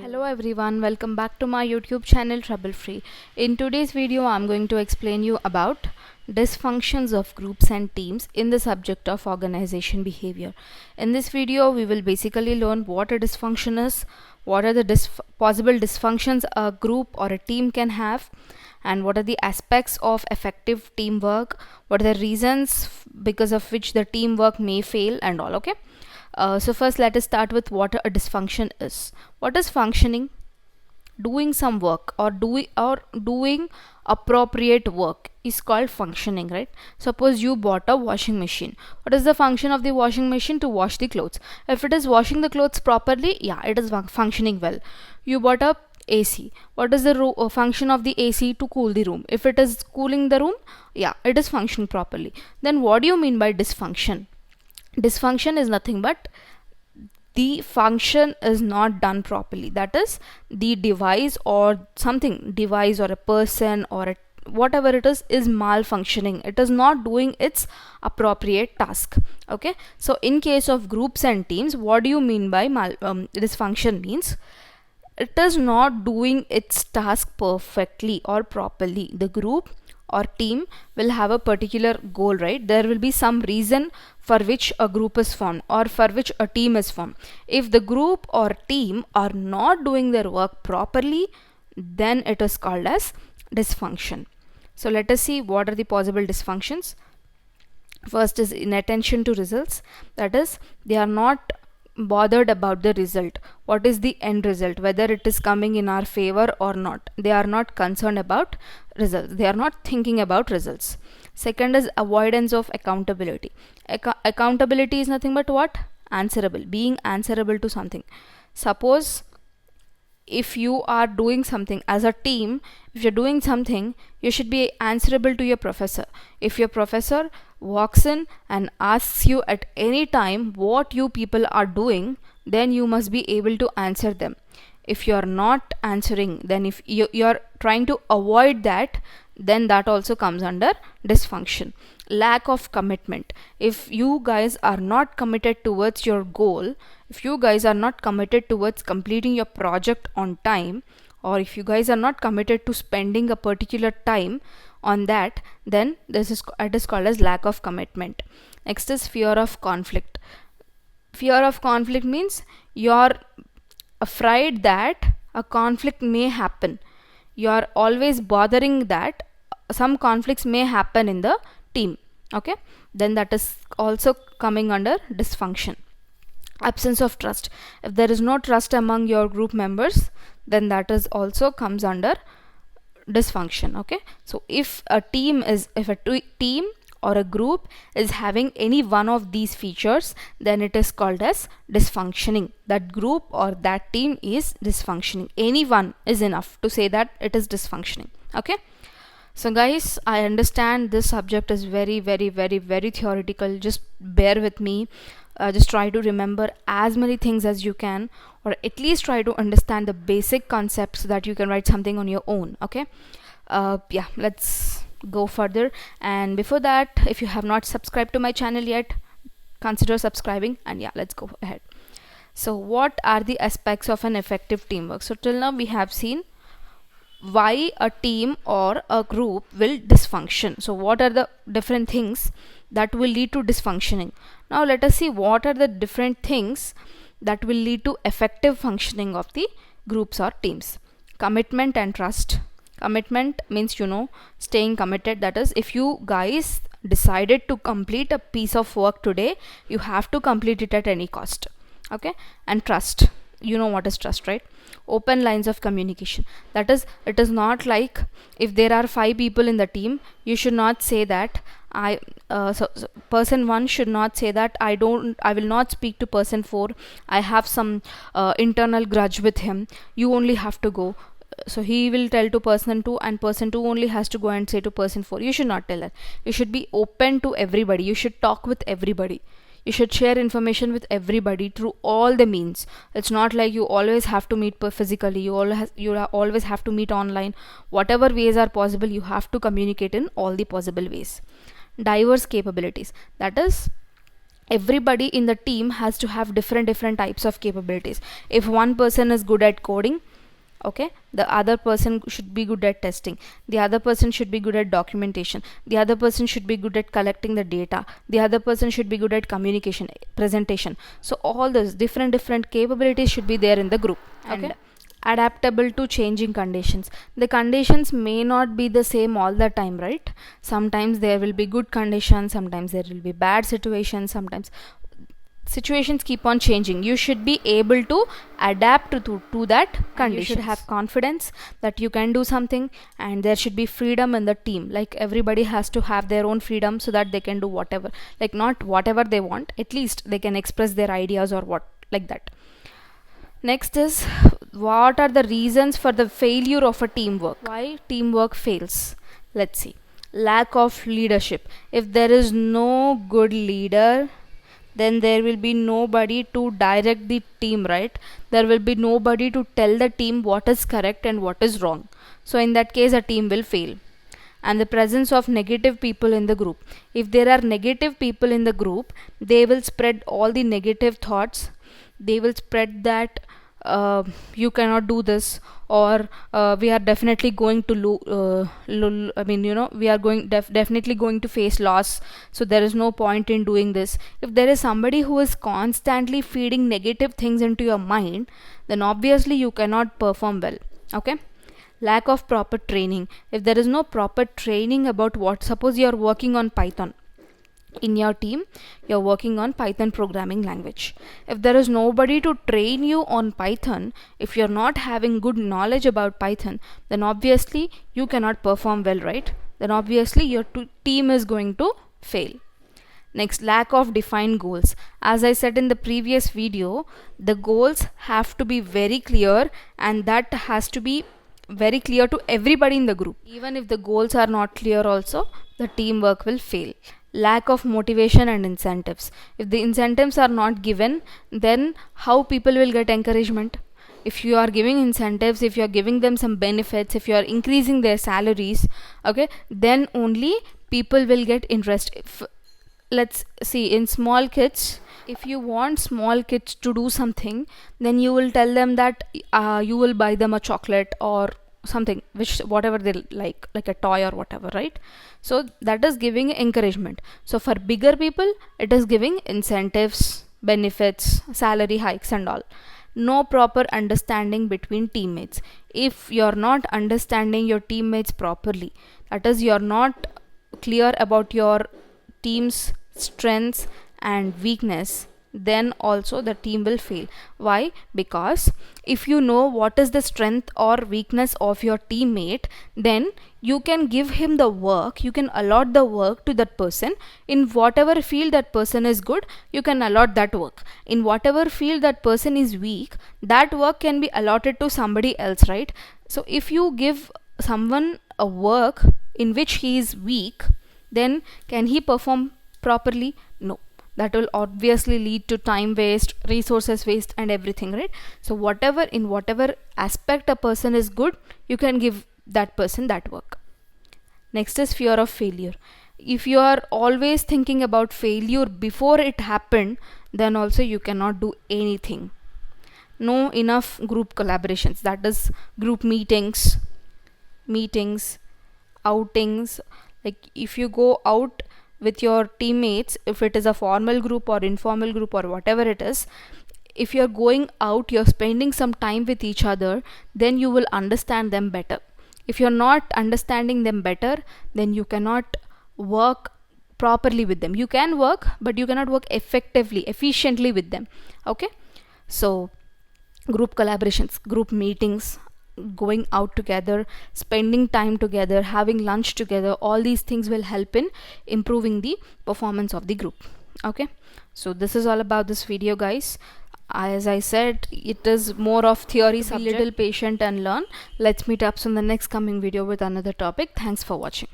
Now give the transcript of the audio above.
Hello everyone, welcome back to my YouTube channel Trouble Free. In today's video I'm going to explain you about dysfunctions of groups and teams in the subject of organization behavior. In this video we will basically learn what a dysfunction is, what are the possible dysfunctions a group or a team can have, and what are the aspects of effective teamwork, what are the reasons because of which the teamwork may fail and all. Okay. So first let us start with what a dysfunction is. What is functioning? Doing some work or doing appropriate work is called functioning, right? Suppose you bought a washing machine. What is the function of the washing machine? To wash the clothes. If it is washing the clothes properly, yeah, it is functioning well. You bought a AC. What is the function of the AC? To cool the room. If it is cooling the room, yeah, it is functioning properly. Then what do you mean by dysfunction? Dysfunction is nothing but the function is not done properly. That is, the device or something, device or a person or whatever it is malfunctioning. It is not doing its appropriate task. Okay, so in case of groups and teams, what do you mean by dysfunction? Means it is not doing its task perfectly or properly. The group or team will have a particular goal, right? There will be some reason for which a group is formed or for which a team is formed. If the group or team are not doing their work properly, then it is called as dysfunction. So let us see what are the possible dysfunctions. First is inattention to results. That is, they are not bothered about the result. What is the end result, whether it is coming in our favor or not? They are not concerned about results. They are not thinking about results. Second is avoidance of accountability. Accountability is nothing but what? Answerable, being answerable to something. Suppose if you are doing something as a team, if you're doing something, you should be answerable to your professor. If your professor walks in and asks you at any time what you people are doing, then you must be able to answer them. If you're not answering, then if you're trying to avoid that, then that also comes under dysfunction. Lack of commitment. If you guys are not committed towards your goal, if you guys are not committed towards completing your project on time, or if you guys are not committed to spending a particular time on that, then it is called as lack of commitment. Next is fear of conflict. Fear of conflict means you're afraid that a conflict may happen. You're always bothering that some conflicts may happen in the team. Okay, then that is also coming under dysfunction. Absence of trust. If there is no trust among your group members, then that is also comes under dysfunction. Okay, so if a team or a group is having any one of these features, then it is called as dysfunctioning. That group or that team is dysfunctioning. Any one is enough to say that it is dysfunctioning. Okay, so guys, I understand this subject is very theoretical. Just bear with me. Just try to remember as many things as you can, or at least try to understand the basic concepts so that you can write something on your own. Okay, yeah, let's go further. And before that, if you have not subscribed to my channel yet, consider subscribing. And yeah, let's go ahead. So what are the aspects of an effective teamwork? So till now we have seen why a team or a group will dysfunction. So what are the different things that will lead to dysfunctioning? Now let us see what are the different things that will lead to effective functioning of the groups or teams. Commitment and trust. Commitment means, staying committed. That is, if you guys decided to complete a piece of work today, you have to complete it at any cost. Okay, and trust. You know what is trust, right? Open lines of communication. That is, it is not like if there are 5 people in the team, you should not say that so person 1 should not say that I will not speak to person 4. I have some internal grudge with him. You only have to go. So he will tell to person 2, and person 2 only has to go and say to person 4. You should not tell that. You should be open to everybody. You should talk with everybody. You should share information with everybody through all the means. It's not like you always have to meet physically. You always have to meet online. Whatever ways are possible, you have to communicate in all the possible ways. Diverse capabilities. That is, everybody in the team has to have different types of capabilities. If one person is good at coding, okay, the other person should be good at testing, the other person should be good at documentation, the other person should be good at collecting the data, the other person should be good at communication, presentation. So all those different capabilities should be there in the group. Okay. And adaptable to changing conditions. The conditions may not be the same all the time, right? Sometimes there will be good conditions, sometimes there will be bad situations, sometimes situations keep on changing. You should be able to adapt to that condition. You should have confidence that you can do something, and there should be freedom in the team. Like everybody has to have their own freedom so that they can do whatever, like not whatever they want, at least they can express their ideas or what, like that. Next is, what are the reasons for the failure of a teamwork? Why teamwork fails? Let's see. Lack of leadership. If there is no good leader, then there will be nobody to direct the team, right? There will be nobody to tell the team what is correct and what is wrong. So in that case, a team will fail. And the presence of negative people in the group. If there are negative people in the group, they will spread all the negative thoughts. They will spread that you cannot do this, or we are definitely going to we are definitely going to face loss, so there is no point in doing this. If there is somebody who is constantly feeding negative things into your mind, then obviously you cannot perform well. Okay. Lack of proper training. If there is no proper training about what, suppose you are working on Python in your team, you're working on Python programming language. If there is nobody to train you on Python, if you're not having good knowledge about Python, then obviously you cannot perform well, right? Then obviously your team is going to fail. Next, lack of defined goals. As I said in the previous video, the goals have to be very clear, and that has to be very clear to everybody in the group. Even if the goals are not clear also, the teamwork will fail. Lack of motivation and incentives. If the incentives are not given, then how people will get encouragement? If you are giving incentives, if you are giving them some benefits, if you are increasing their salaries, okay, then only people will get interest. Let's see, in small kids, if you want small kids to do something, then you will tell them that you will buy them a chocolate or something, which whatever they like a toy or whatever, right? So that is giving encouragement. So for bigger people, it is giving incentives, benefits, salary hikes and all. No proper understanding between teammates. If you're not understanding your teammates properly, that is, you're not clear about your team's strengths and weakness, then also the team will fail. Why? Because if you know what is the strength or weakness of your teammate, then you can give him the work, you can allot the work to that person. In whatever field that person is good, you can allot that work. In whatever field that person is weak, that work can be allotted to somebody else, right? So if you give someone a work in which he is weak, then can he perform properly? No. That will obviously lead to time waste, resources waste and everything, right? So in whatever aspect a person is good, you can give that person that work. Next is fear of failure. If you are always thinking about failure before it happened, then also you cannot do anything. No enough group collaborations, that is group meetings, outings. Like if you go out with your teammates, if it is a formal group or informal group or whatever it is, if you're going out, you're spending some time with each other, then you will understand them better. If you're not understanding them better, then you cannot work properly with them. You can work, but you cannot work efficiently with them. Okay, so group collaborations, group meetings, going out together, spending time together, having lunch together, all these things will help in improving the performance of the group. Okay, so this is all about this video, guys. As I said, it is more of theory subject. Be little patient and learn. Let's meet up in the next coming video with another topic. Thanks for watching.